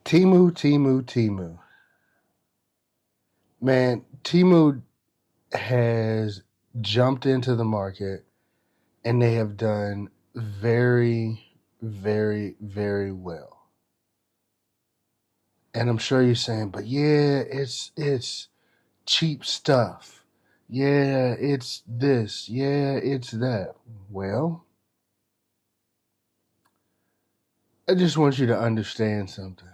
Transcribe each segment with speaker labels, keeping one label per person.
Speaker 1: Temu. Man, Temu has jumped into the market and they have done very, very, very well. And I'm sure you're saying, but yeah, it's cheap stuff. Yeah, it's this. Yeah, it's that. Well, I just want you to understand something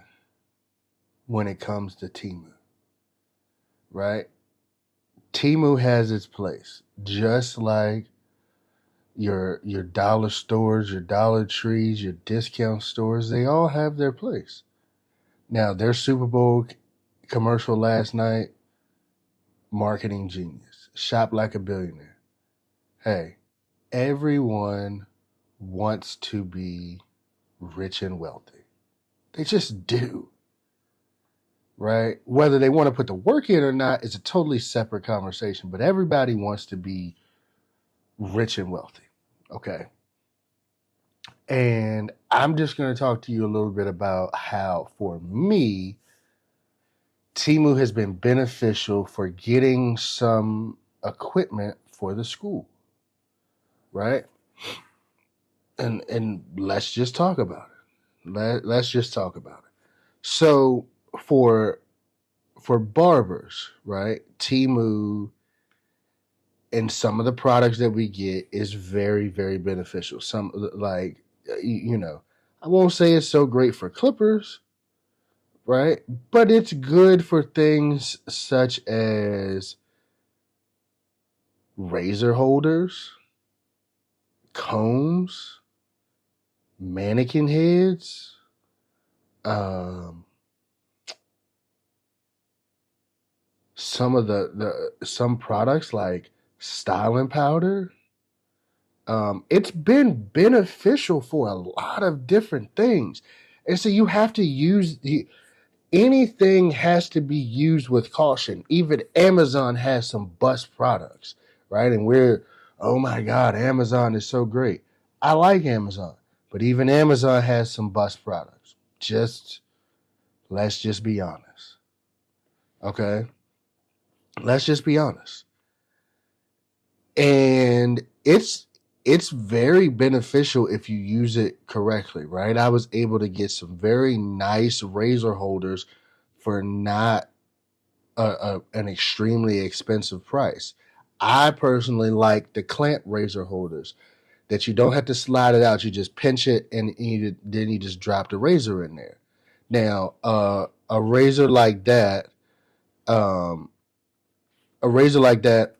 Speaker 1: when it comes to Temu, right? Temu has its place, just like your dollar stores, your Dollar Trees, your discount stores. They all have their place. Now, their Super Bowl commercial last night, marketing genius. Shop like a billionaire. Hey, everyone wants to be rich and wealthy. They just do, right? Whether they want to put the work in or not is a totally separate conversation, but everybody wants to be rich and wealthy. Okay. And I'm just going to talk to you a little bit about how, for me, Temu has been beneficial for getting some equipment for the school, right? And let's just talk about it. Let's just talk about it. So for barbers, right? Temu and some of the products that we get is very, very beneficial. Some like I won't say it's so great for clippers, right? But it's good for things such as razor holders, combs, mannequin heads, um, some of some products like styling powder. It's been beneficial for a lot of different things. And so you have to use anything has to be used with caution. Even Amazon has some bust products, right? And oh my God, Amazon is so great. I like Amazon, but even Amazon has some bust products. Let's just be honest. Okay? Let's just be honest. And it's very beneficial if you use it correctly, right? I was able to get some very nice razor holders for not an extremely expensive price. I personally like the clamp razor holders that you don't have to slide it out. You just pinch it and then you just drop the razor in there. Now, a razor like that, um, a razor like that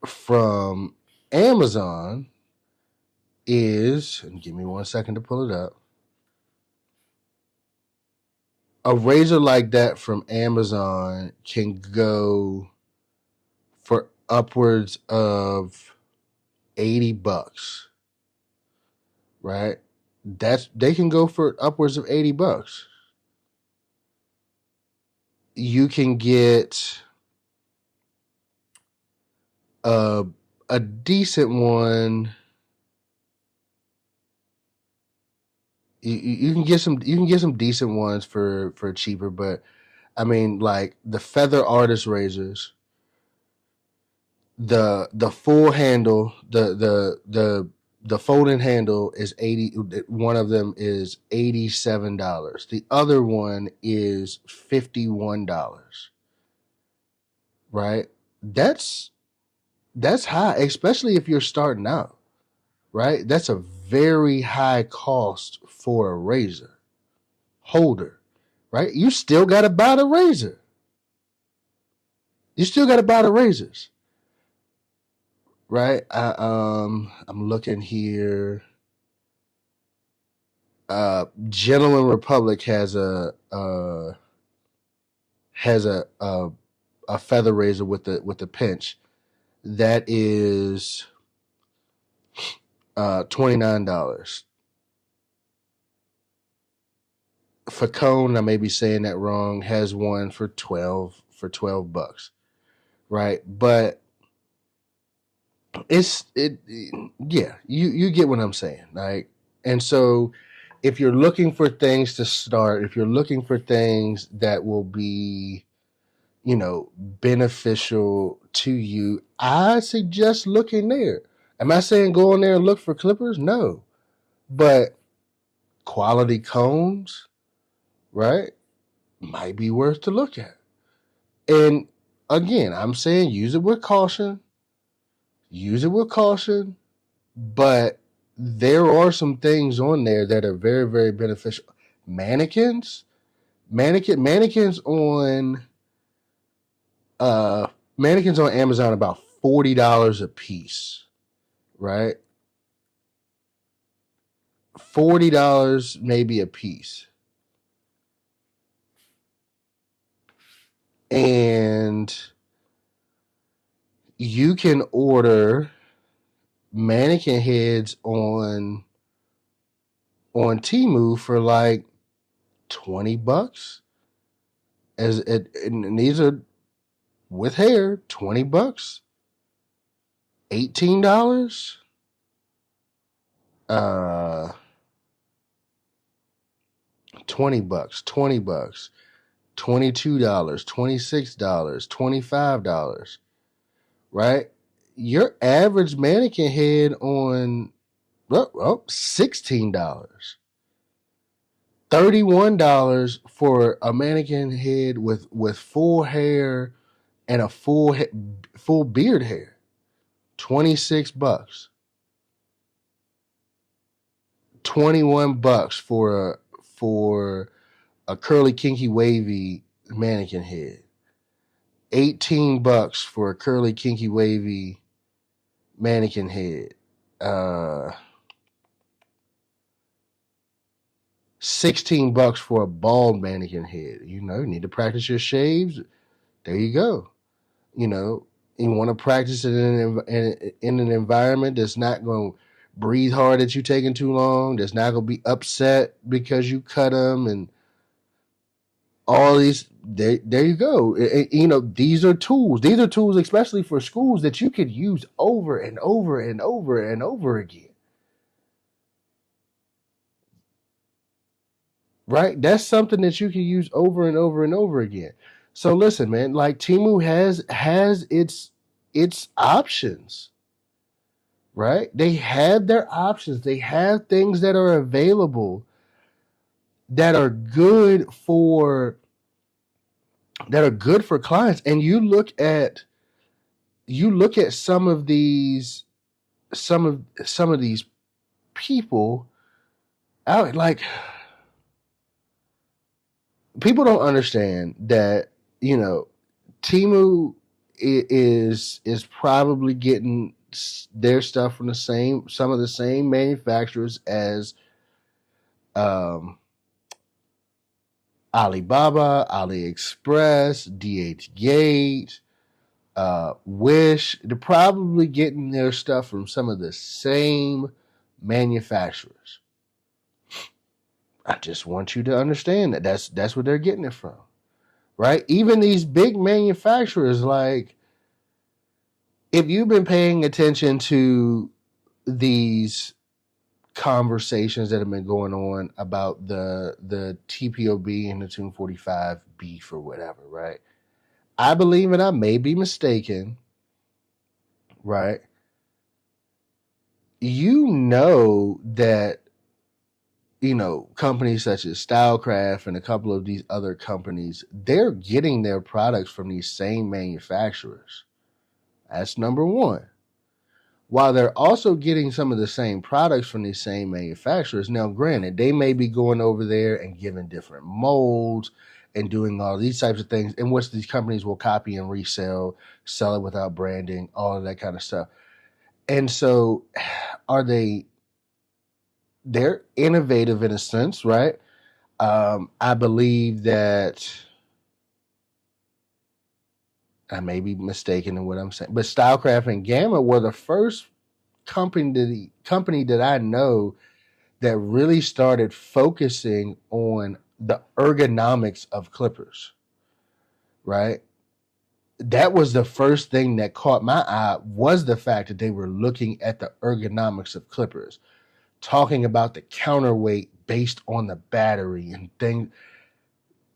Speaker 1: from Amazon and give me 1 second to pull it up. A razor like that from Amazon can go for upwards of $80, right? They can go for upwards of $80. You can get a a decent one. You can get some decent ones for cheaper, but I mean, like the feather artist razors, the full handle, the folding handle is 80. One of them is $87. The other one is $51. Right? That's that's high, especially if you're starting out. Right? That's a very high cost for a razor holder. Right? You still got to buy the razor. You still got to buy the razors. Right? I'm looking here. Gentleman Republic has a feather razor with the pinch that is $29. Facone, I may be saying that wrong, has one for $12, right? But yeah, you get what I'm saying, right? And so if you're looking for things to start, if you're looking for things that will be, beneficial to you, I suggest looking there. Am I saying go in there and look for clippers? No. But quality combs, right, might be worth to look at. And again, I'm saying use it with caution. Use it with caution. But there are some things on there that are very, very beneficial. Mannequins, mannequins on uh mannequins on Amazon about $40 a piece, right? $40 maybe a piece. And you can order mannequin heads on Temu for like $20. And these are with hair, $20, $18, $20, $20, $22, $26, $25, right? Your average mannequin head on $16. $31 for a mannequin head with full hair and a full beard hair. $26. $21 for a curly, kinky, wavy mannequin head. $18 for a curly, kinky, wavy mannequin head. $16 for a bald mannequin head. You need to practice your shaves. There you go. You want to practice it in an environment that's not going to breathe hard at you taking too long, that's not going to be upset because you cut them, and all these. There you go. These are tools. These are tools especially for schools that you could use over and over and over and over again. Right? That's something that you can use over and over and over again. So listen, man, like Temu has its options, right? They have their options. They have things that are available that are good for clients. And you look at some of these people out, like, people don't understand that, Temu is probably getting their stuff from some of the same manufacturers as Alibaba, AliExpress, DHgate, Wish. They're probably getting their stuff from some of the same manufacturers. I just want you to understand that that's where they're getting it from, right? Even these big manufacturers, like, if you've been paying attention to these conversations that have been going on about the TPOB and the 245 beef or whatever, right? I believe, and I may be mistaken, right? That companies such as Stylecraft and a couple of these other companies, they're getting their products from these same manufacturers. That's number one. While they're also getting some of the same products from these same manufacturers. Now, granted, they may be going over there and giving different molds and doing all these types of things, in which these companies will copy and resell, sell it without branding, all of that kind of stuff. And so they're innovative in a sense, right? I believe that I may be mistaken in what I'm saying, but Stylecraft and Gamma were the first company that I know that really started focusing on the ergonomics of clippers, right? That was the first thing that caught my eye, was the fact that they were looking at the ergonomics of clippers. talking about the counterweight based on the battery and things.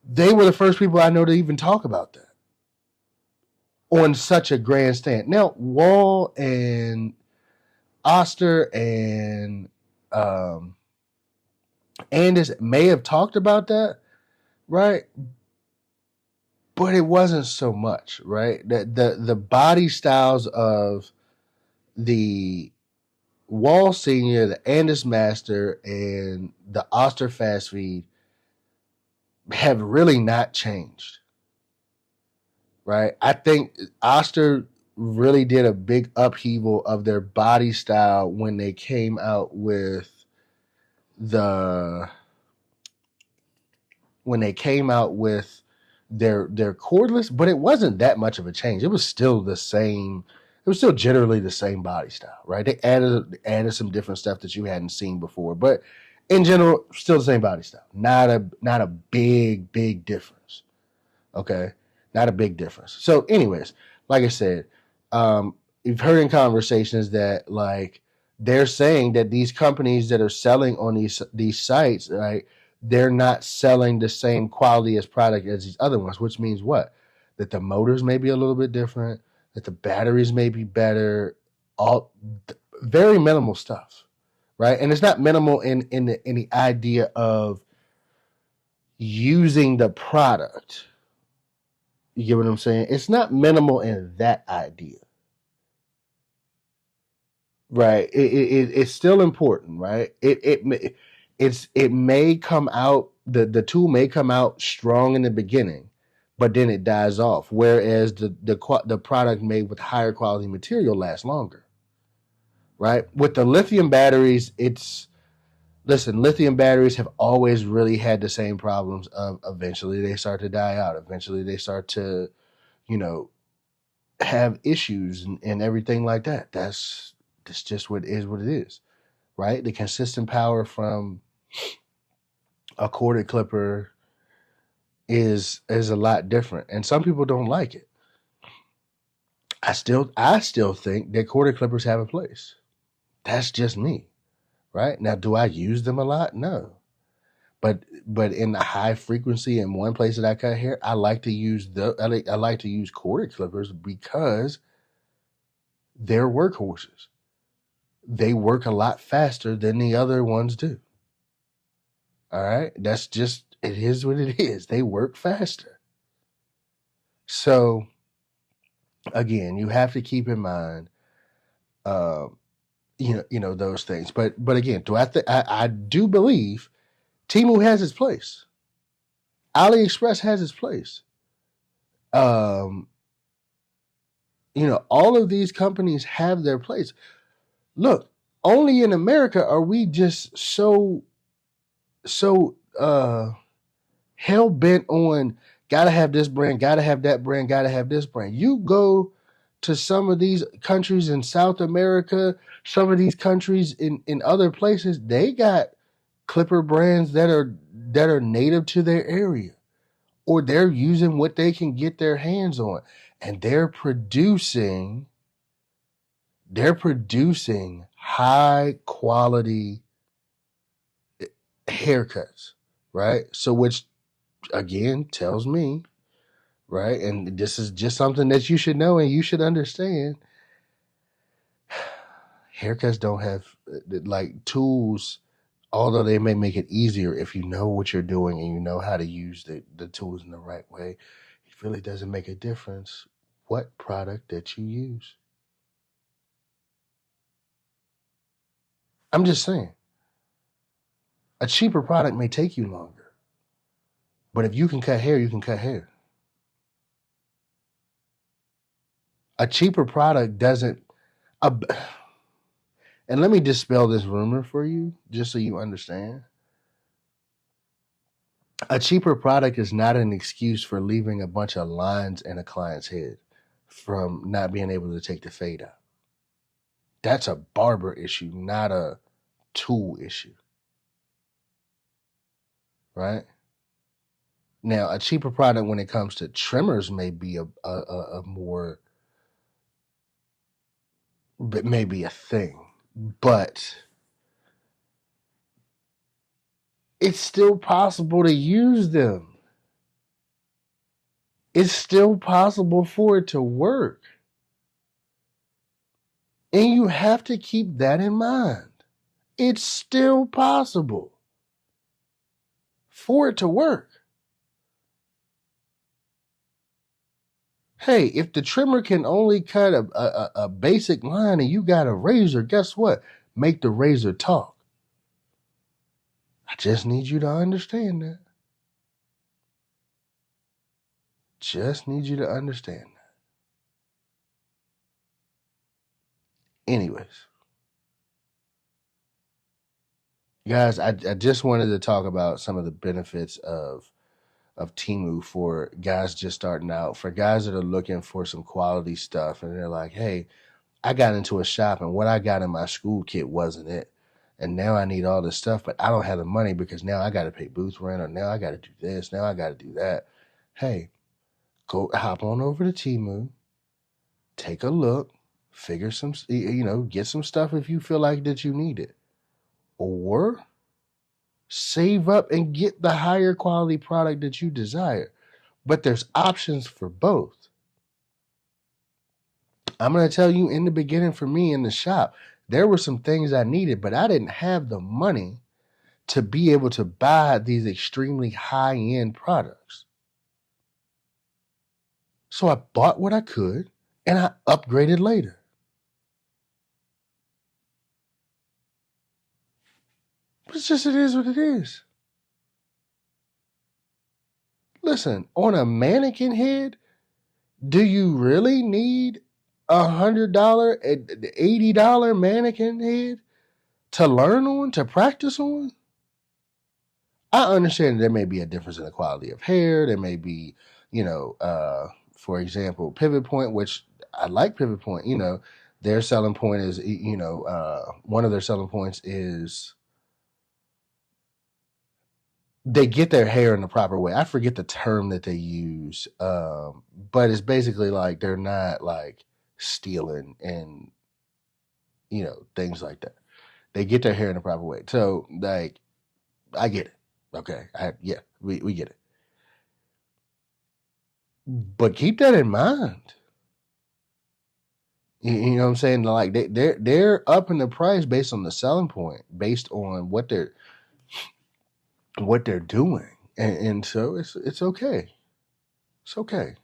Speaker 1: They were the first people I know to even talk about that on such a grandstand. Now, Wall and Oster and Andis may have talked about that, right? But it wasn't so much, right? The body styles of the Wall Senior, the Andis Master, and the Oster Fast Feed have really not changed, right? I think Oster really did a big upheaval of their body style when they came out with the their cordless, but it wasn't that much of a change. It was still the same. It was still generally the same body style, right? They added some different stuff that you hadn't seen before, but in general, still the same body style. Not a big difference. Okay, not a big difference. So, anyways, like I said, you've heard in conversations that like they're saying that these companies that are selling on these sites, right? They're not selling the same quality as product as these other ones, which means what? That the motors may be a little bit different, that the batteries may be better, all very minimal stuff, right? And it's not minimal in the idea of using the product. You get what I'm saying? It's not minimal in that idea, right? It's still important, right? It may come out, the tool may come out strong in the beginning, but then it dies off. Whereas the product made with higher quality material lasts longer, right? With the lithium batteries, lithium batteries have always really had the same problems of eventually they start to die out. Eventually they start to, you know, have issues and everything like that. That's just what it is, right? The consistent power from a corded clipper is a lot different, and some people don't like it. I still think that corded clippers have a place. That's just me, right? Now, do I use them a lot? No, but in the high frequency in one place that I cut hair, I like to use corded clippers because they're workhorses. They work a lot faster than the other ones do. All right. That's just, it is what it is. They work faster. So again, you have to keep in mind, uh, those things. But again, I do believe Temu has its place. AliExpress has its place. Um, all of these companies have their place. Look, only in America are we just so hell bent on gotta have this brand, gotta have that brand, gotta have this brand. You go to some of these countries in South America, some of these countries in other places, they got clipper brands that are native to their area, or they're using what they can get their hands on, and they're producing high quality haircuts, right? So which again tells me, right, and this is just something that you should know and you should understand, haircuts don't have like tools, although they may make it easier if you know what you're doing and you know how to use the tools in the right way. It really doesn't make a difference what product that you use. I'm just saying, a cheaper product may take you longer, but if you can cut hair, you can cut hair. A cheaper product doesn't. A, and let me dispel this rumor for you, just so you understand. A cheaper product is not an excuse for leaving a bunch of lines in a client's head from not being able to take the fade out. That's a barber issue, not a tool issue. Right? Now, a cheaper product when it comes to trimmers may be a more, but maybe a thing. But it's still possible to use them. It's still possible for it to work. And you have to keep that in mind. It's still possible for it to work. Hey, if the trimmer can only cut a basic line and you got a razor, guess what? Make the razor talk. I just need you to understand that. Just need you to understand that. Anyways, guys, I just wanted to talk about some of the benefits of Temu for guys just starting out, for guys that are looking for some quality stuff and they're like, hey, I got into a shop and what I got in my school kit wasn't it. And now I need all this stuff, but I don't have the money because now I got to pay booth rent or now I got to do this, now I got to do that. Hey, go hop on over to Temu, take a look, figure some, get some stuff if you feel like that you need it. Or save up and get the higher quality product that you desire. But there's options for both. I'm going to tell you in the beginning for me in the shop, there were some things I needed, but I didn't have the money to be able to buy these extremely high-end products. So I bought what I could and I upgraded later. But it's just, it is what it is. Listen, on a mannequin head, do you really need $100, $80 mannequin head to learn on, to practice on? I understand there may be a difference in the quality of hair. There may be, for example, Pivot Point, which I like Pivot Point, their selling point is, one of their selling points is they get their hair in the proper way. I forget the term that they use, but it's basically like they're not like stealing and, things like that. They get their hair in the proper way. So, like, I get it. Okay. We get it. But keep that in mind. You know what I'm saying? Like they're upping the price based on the selling point, based on what they're doing, and so it's okay. It's okay.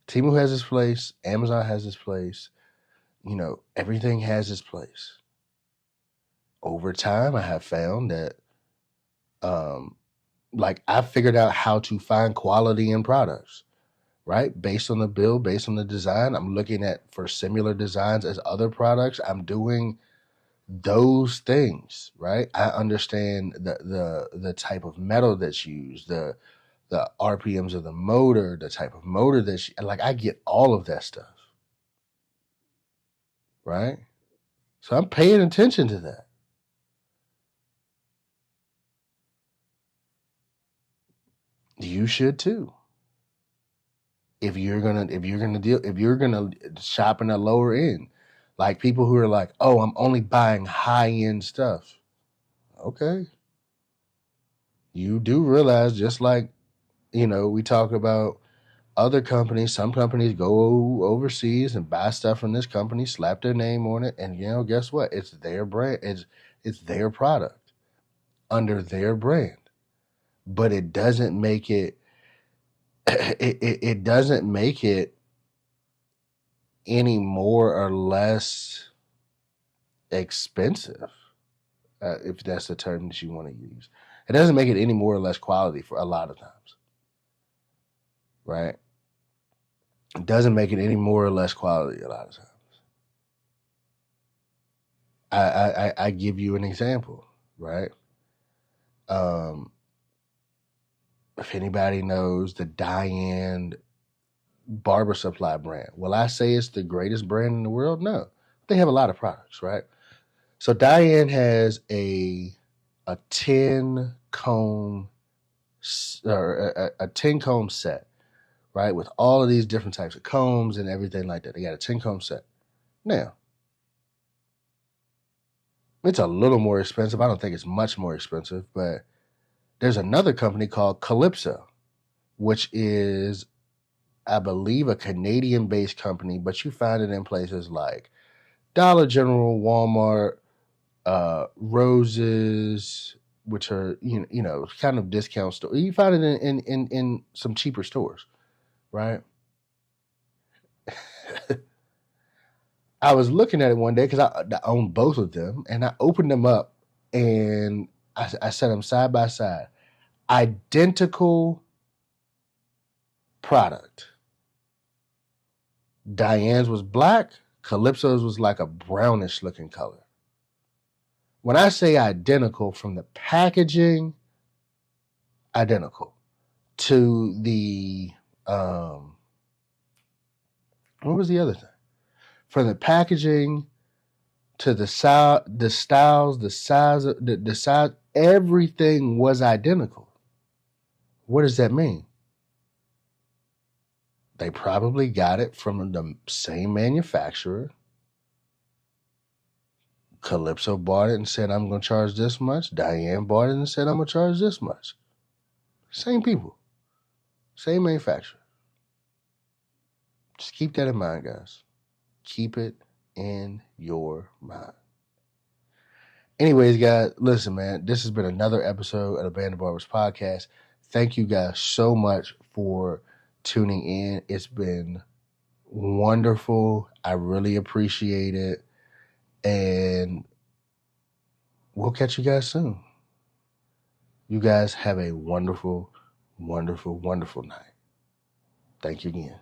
Speaker 1: Temu has its place. Amazon has its place. Everything has its place. Over time, I have found that, like I figured out how to find quality in products. Right? Based on the build, based on the design, I'm looking at for similar designs as other products. I'm doing those things, right? I understand the type of metal that's used, the RPMs of the motor, the type of motor like I get all of that stuff. Right? So I'm paying attention to that. You should too. If you're gonna shop in the lower end, like people who are like, oh, I'm only buying high end stuff. Okay. You do realize, just like, we talk about other companies, some companies go overseas and buy stuff from this company, slap their name on it, and guess what? It's their brand, it's their product under their brand. But it doesn't make it it doesn't make it any more or less expensive, if that's the term that you want to use. It doesn't make it any more or less quality for a lot of times, right? It doesn't make it any more or less quality a lot of times. I give you an example, right? If anybody knows the Diane Barber Supply brand, will I say it's the greatest brand in the world? No. They have a lot of products, right? So Diane has a 10 comb or a 10 comb set, right? With all of these different types of combs and everything like that. They got a 10 comb set. Now, it's a little more expensive. I don't think it's much more expensive, but There's another company called Calypso, which is, I believe, a Canadian-based company, but you find it in places like Dollar General, Walmart, Roses, which are kind of discount store. You find it in some cheaper stores, right? I was looking at it one day because I own both of them, and I opened them up and I set them side by side. Identical product. Diane's was black. Calypso's was like a brownish looking color. When I say identical, from the packaging, identical to the what was the other thing? From the packaging to the styles, the size, everything was identical. What does that mean? They probably got it from the same manufacturer. Calypso bought it and said, I'm going to charge this much. Diane bought it and said, I'm going to charge this much. Same people. Same manufacturer. Just keep that in mind, guys. Keep it in your mind. Anyways, guys, listen, man, this has been another episode of the Band of Barbers podcast. Thank you guys so much for tuning in. It's been wonderful. I really appreciate it. And we'll catch you guys soon. You guys have a wonderful, wonderful, wonderful night. Thank you again.